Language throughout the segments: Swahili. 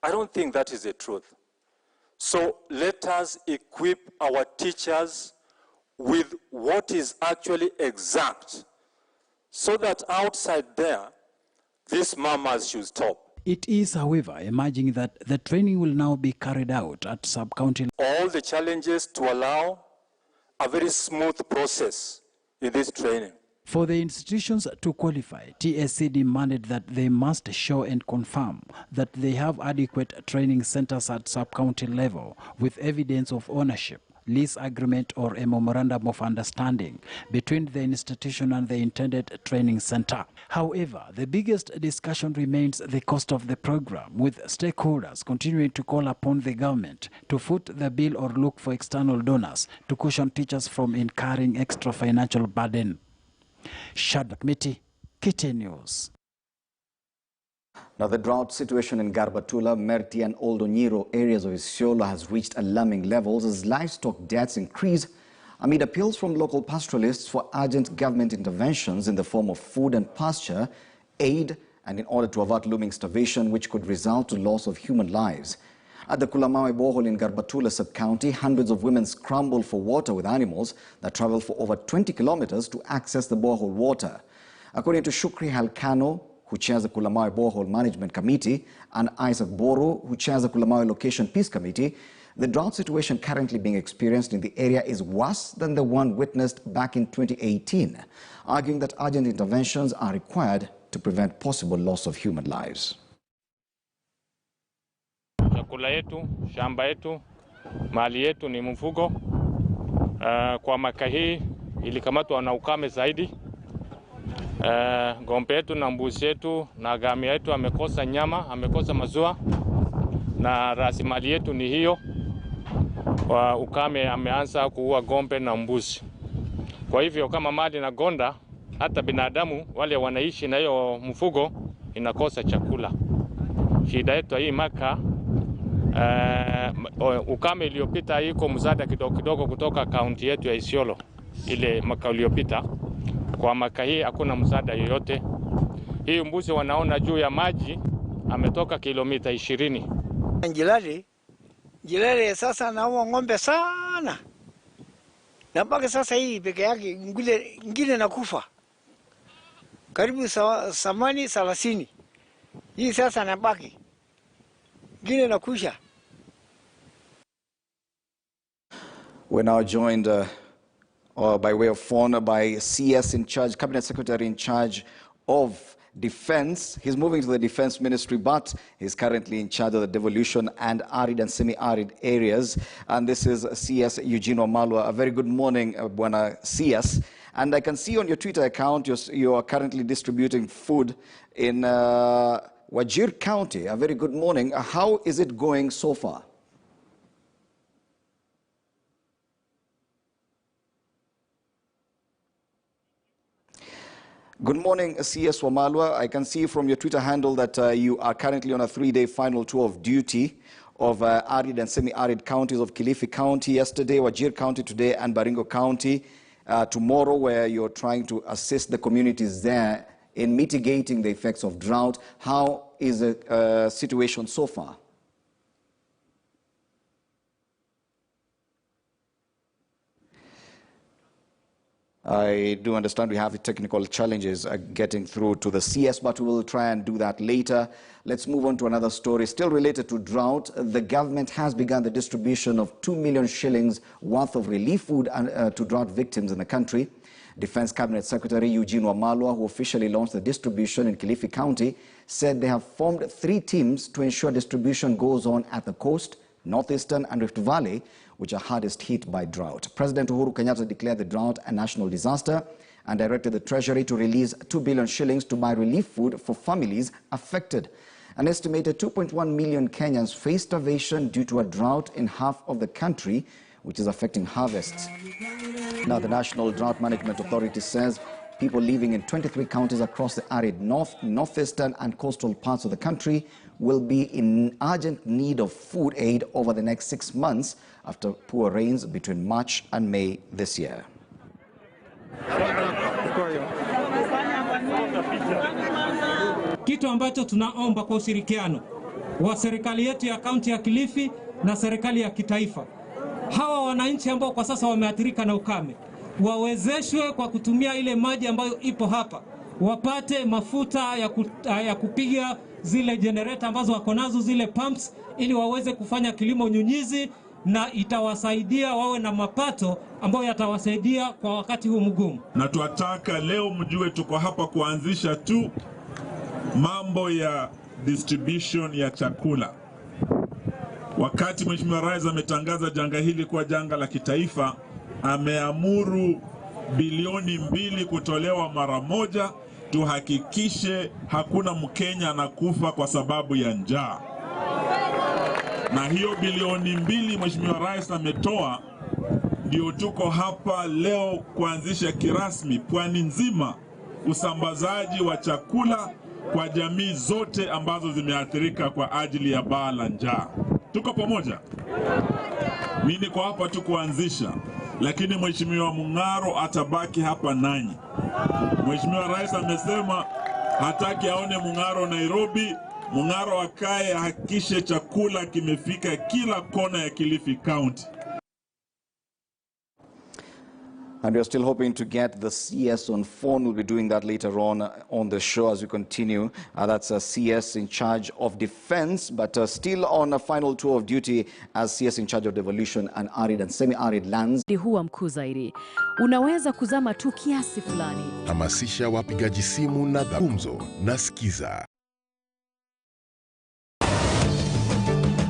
I don't think that is the truth. So let us equip our teachers with what is actually exact, so that outside there, these mamas should stop. It is, however, emerging that the training will now be carried out at sub-county. All the challenges to allow a very smooth process in this training. For the institutions to qualify, TSC demanded that they must show and confirm that they have adequate training centers at sub-county level with evidence of ownership, lease agreement or a memorandum of understanding between the institution and the intended training center. However, the biggest discussion remains the cost of the program, with stakeholders continuing to call upon the government to foot the bill or look for external donors to cushion teachers from incurring extra financial burden. Shadrack Miti, KTN News. Now, the drought situation in Garbatula, Merti and Oldonyiro areas of Isiolo has reached alarming levels as livestock deaths increase amid appeals from local pastoralists for urgent government interventions in the form of food and pasture, aid, and in order to avert looming starvation, which could result to loss of human lives. At the Kulamawe borehole in Garbatula sub-county, hundreds of women scramble for water with animals that travel for over 20 kilometers to access the borehole water. According to Shukri Halkano, who chairs the Kulamawe Borehole Management Committee, and Isaac Boro, who chairs the Kulamawe Location Peace Committee, the drought situation currently being experienced in the area is worse than the one witnessed back in 2018, arguing that urgent interventions are required to prevent possible loss of human lives. Chakula yetu, shamba yetu, mali yetu ni mfugo. Kwa mwaka hii ilikamatwa na ukame zaidi. Ng'ombe yetu na mbuzi yetu na ngamia yetu amekosa nyama, amekosa maziwa, na rasilimali yetu ni hiyo. Ukame ameanza kuua ng'ombe na mbuzi. Kwa hivyo kama mali na gonda, hata binadamu wale wanaishi na hiyo mfugo inakosa chakula. Shida yetu hii maka ukame iliyopita iko msaada kidogo kidogo kutoka kaunti yetu ya Isiolo, ile mwaka uliopita. Kwa mwaka hii hakuna msaada yoyote. Hii mbuzi wanaona juu ya maji ametoka kilomita 20. Jilale sasa naua ng'ombe sana. Na mpaka sasa hii peke yake ngine nakufa. Karibu samani 30. Hii sasa nabaki. Ngine nakusha. We're now joined by way of phone by CS in charge, Cabinet Secretary in charge of Defense. He's moving to the Defense Ministry, but he's currently in charge of the devolution and arid and semi-arid areas. And this is CS Eugene Wamalwa. A very good morning, Buana CS. And I can see on your Twitter account you are currently distributing food in Wajir County. A very good morning. How is it going so far? Good morning, CS Wamalwa. I can see from your Twitter handle that you are currently on a 3-day final tour of duty of arid and semi-arid counties of Kilifi County yesterday, Wajir County today, and Baringo County tomorrow, where you're trying to assist the communities there in mitigating the effects of drought. How is the situation so far? I do understand we have technical challenges getting through to the CS, but we will try and do that later. Let's move on to another story. Still related to drought, the government has begun the distribution of 2 million shillings worth of relief food to drought victims in the country. Defense Cabinet Secretary Eugene Wamalwa, who officially launched the distribution in Kilifi County, said they have formed 3 teams to ensure distribution goes on at the coast, northeastern and Rift Valley, which are hardest hit by drought. President Uhuru Kenyatta declared the drought a national disaster and directed the Treasury to release 2 billion shillings to buy relief food for families affected. An estimated 2.1 million Kenyans face starvation due to a drought in half of the country, which is affecting harvests. Now, the National Drought Management Authority says people living in 23 counties across the arid northeastern and coastal parts of the country will be in urgent need of food aid over the next 6 months after poor rains between March and May this year. Kitu ambacho tunaomba kwa ushirikiano wa serikali yetu ya kaunti ya Kilifi na serikali ya kitaifa. Hawa wananchi ambao kwa sasa wameathirika na ukame wawezeshwe kwa kutumia ile maji ambayo ipo hapa, wapate mafuta ya kupiga zile generator ambazo wako nazo, zile pumps, ili waweze kufanya kilimo nyunyizi, na itawasaidia wawe na mapato ambayo yatawasaidia kwa wakati huu mgumu. Na tuataka leo mjue tuko hapa kuanzisha tu mambo ya distribution ya chakula. Wakati Mheshimiwa Rais ametangaza janga hili kuwa janga la kitaifa, ameamuru bilioni 2 kutolewa mara moja, tuhakikishe hakuna Mkenya anakufa kwa sababu ya njaa. Na hiyo bilioni 2 Mheshimiwa Rais ametoa, ndio tuko hapa leo kuanzisha kirasmi pwani nzima usambazaji wa chakula kwa jamii zote ambazo zimeathirika kwa ajili ya baa la njaa. Tuko pamoja? Mimi niko hapa tu kuanzisha, lakini Mheshimiwa Mung'aro atabaki hapa nanyi. Mheshimiwa Rais amesema hataki aone Mung'aro Nairobi. Mung'aro akae hakikishe chakula kimefika kila kona ya Kilifi County. And we are still hoping to get the CS on phone. We'll be doing that later on the show as we continue. That's a CS in charge of defense, but still on a final tour of duty as CS in charge of devolution and arid and semi-arid lands. Huwa mkuu zaidi. Unaweza kuzama tu kiasi fulani. Hamasisha wapigaji simu na gumzo na sikiza.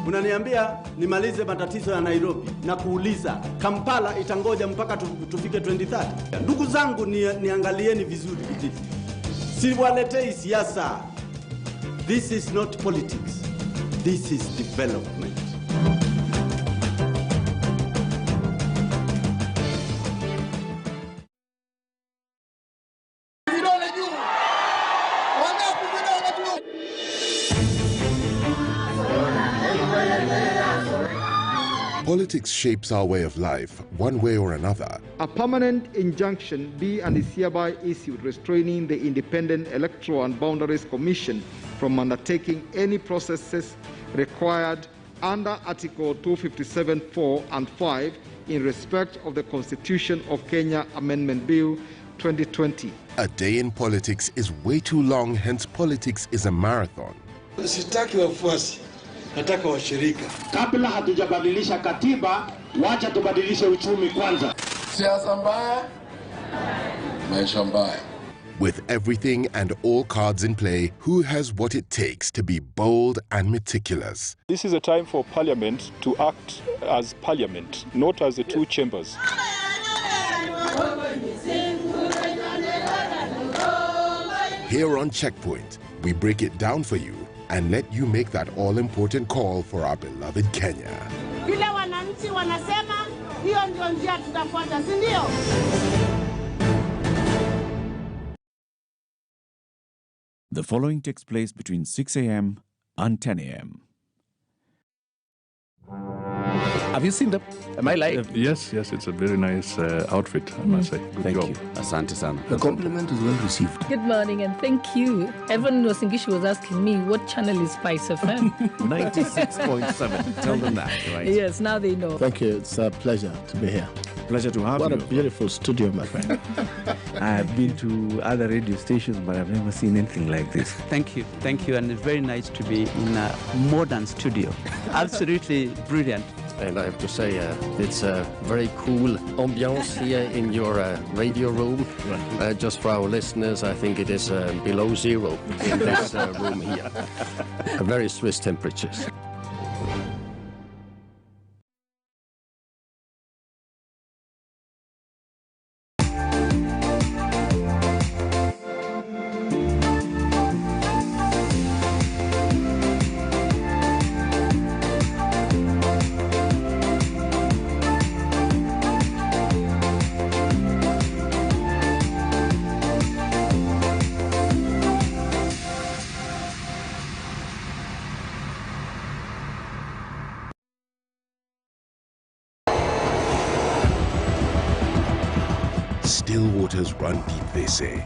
Unaniambia nimalize matatizo ya Nairobi na kuuliza Kampala itangoja mpaka tufike 2030. Ndugu zangu, niangalieni vizuri. Siwaletei siasa. This is not politics. This is development. Politics shapes our way of life, one way or another. A permanent injunction be and is hereby issued restraining the Independent Electoral and Boundaries Commission from undertaking any processes required under Article 257(4) and 5 in respect of the Constitution of Kenya Amendment Bill 2020. A day in politics is way too long, hence politics is a marathon. Sitaki wafuasi, nataka washirika. Kabla hatujabadilisha katiba, wacha tubadilishe uchumi kwanza. Siasa mbaya, maisha mbaya. With everything and all cards in play, who has what it takes to be bold and meticulous? This is a time for Parliament to act as Parliament, not as the two chambers. Here on Checkpoint, we break it down for you and let you make that all-important call for our beloved Kenya. Vile wananchi wanasema, hiyo ndio njia tutafuata, si ndio? The following takes place between 6 a.m. and 10 a.m. Have you seen them? Am I lying? Yes, it's a very nice outfit, I must say. Good Thank job. you. Asante sana. The compliment is well received. Good morning and thank you. Everyone in Wasingishu was asking me what channel is Spice FM. 96.7. Tell them that, right? Yes, now they know. Thank you. It's a pleasure to be here. Pleasure to have you. What a beautiful studio, my friend. I've been to other radio stations, but I've never seen anything like this. Thank you, and it's very nice to be in a modern studio. Absolutely brilliant. And I have to say, it's a very cool ambiance here in your radio room. Just for our listeners, I think it is below zero in this room here. Very Swiss temperatures. Still waters run deep, they say.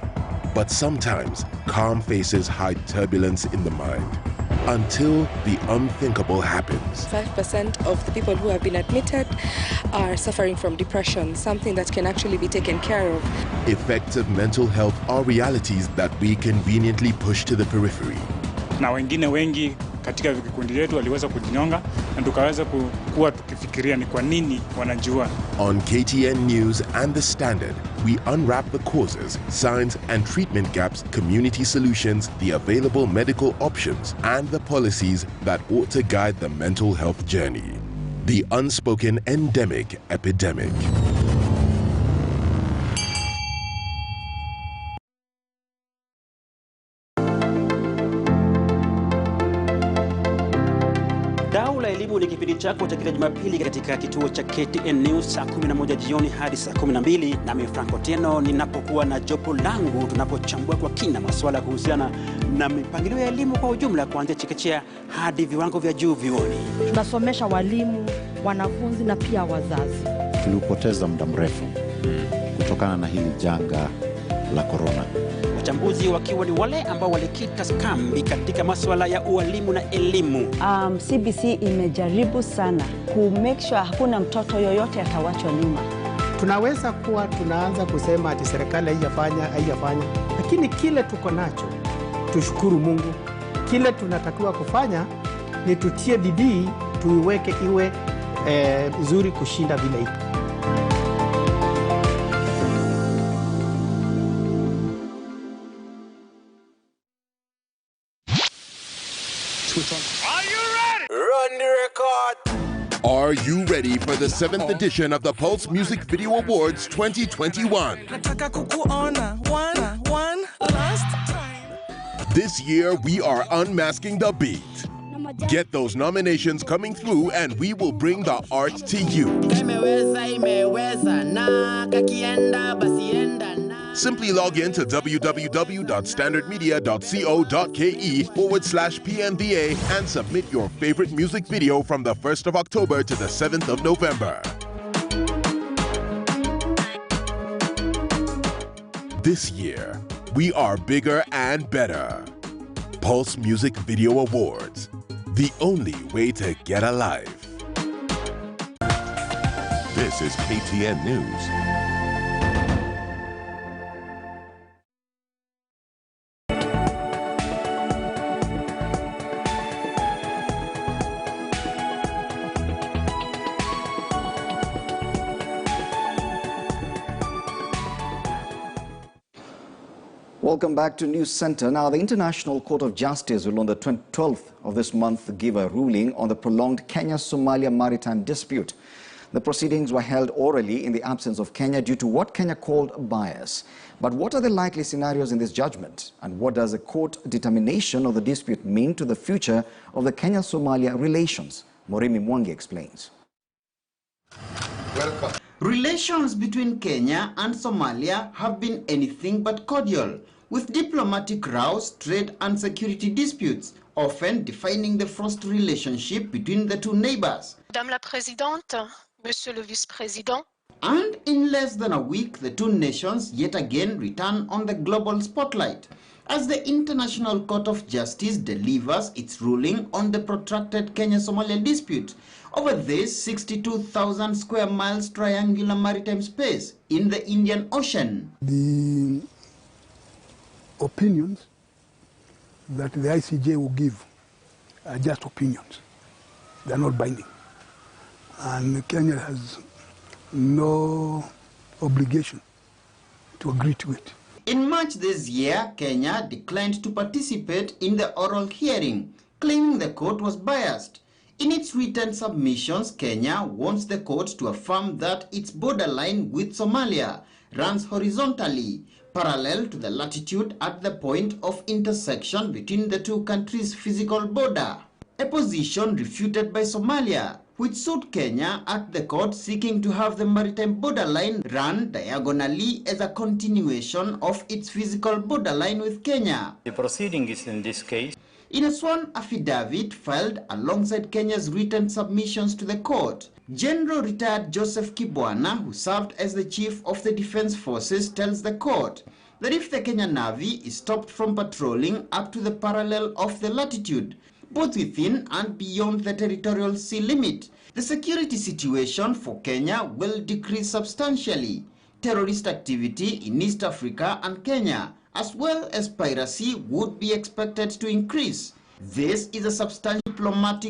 But sometimes, calm faces hide turbulence in the mind. until the unthinkable happens. 5% of the people who have been admitted are suffering from depression, something that can actually be taken care of. Effective mental health are realities that we conveniently push to the periphery. Na wengine wengi katika vikundi letu waliweza kujinyonga na tukaweza kuwa tukifikiria ni kwa nini wanajua. On KTN News and The Standard, we unwrap the causes, signs and treatment gaps, community solutions, the available medical options and the policies that ought to guide the mental health journey. The unspoken endemic epidemic. Dau la elimu ni kipindi chako cha kila Jumapili katika kituo cha KTN News saa 11 jioni hadi saa 12, nami Franco Tieno ninapokuwa na jopo langu tunapochambua kwa kina masuala kuhusiana na mipangilio ya elimu kwa ujumla kuanzia chekechea hadi viwango vya juu vyuoni. Tunasomesha walimu, wanafunzi na pia wazazi. Tulipoteza muda mrefu kutokana na hili janga la corona. Wachambuzi wakiwa ni wale ambao walikita kambi katika masuala ya ualimu na elimu. CBC imejaribu sana ku make sure hakuna mtoto yoyote atawachwa nyuma. Tunaweza kuwa tunaanza kusema ati serikali haijafanya, lakini kile tuko nacho tushukuru Mungu. Kile tunatakiwa kufanya ni tutie bidii, tuiweke iwe nzuri kushinda vile iko. Are you ready? Run the record. Are you ready for the 7th edition of the Pulse Music Video Awards 2021? This year, we are unmasking the beat. Get those nominations coming through and we will bring the art to you. Simply log in to www.standardmedia.co.ke/PMVA and submit your favorite music video from the 1st of October to the 7th of November. This year, we are bigger and better. Pulse Music Video Awards, the only way to get alive. This is KTN News. Welcome back to News Center. Now, the International Court of Justice will on the 12th of this month give a ruling on the prolonged Kenya-Somalia maritime dispute. The proceedings were held orally in the absence of Kenya due to what Kenya called bias. But what are the likely scenarios in this judgment? And what does a court determination of the dispute mean to the future of the Kenya-Somalia relations? Moremi Mwangi explains. Welcome. Relations between Kenya and Somalia have been anything but cordial, with diplomatic rows, trade and security disputes often defining the frosty relationship between the two neighbors. Madame la Présidente, Monsieur le Vice-Président. And in less than a week, the two nations yet again return on the global spotlight as the International Court of Justice delivers its ruling on the protracted Kenya-Somalia dispute over this 62,000 square miles triangular maritime space in the Indian Ocean. The opinions that the ICJ will give are just opinions. They are not binding. And Kenya has no obligation to agree to it. In March this year, Kenya declined to participate in the oral hearing, claiming the court was biased. In its written submissions, Kenya wants the court to affirm that its borderline with Somalia runs horizontally, parallel to the latitude at the point of intersection between the two countries' physical border. A position refuted by Somalia, which sued Kenya at the court seeking to have the maritime borderline run diagonally as a continuation of its physical borderline with Kenya. The proceeding is in this case. In a sworn affidavit filed alongside Kenya's written submissions to the court, General Retired Joseph Kibwana, who served as the chief of the defense forces, tells the court that if the Kenya Navy is stopped from patrolling up to the parallel of the latitude, both within and beyond the territorial sea limit. The security situation for Kenya will decrease substantially. Terrorist activity in East Africa and Kenya, as well as piracy, would be expected to increase. This is a substantial diplomatic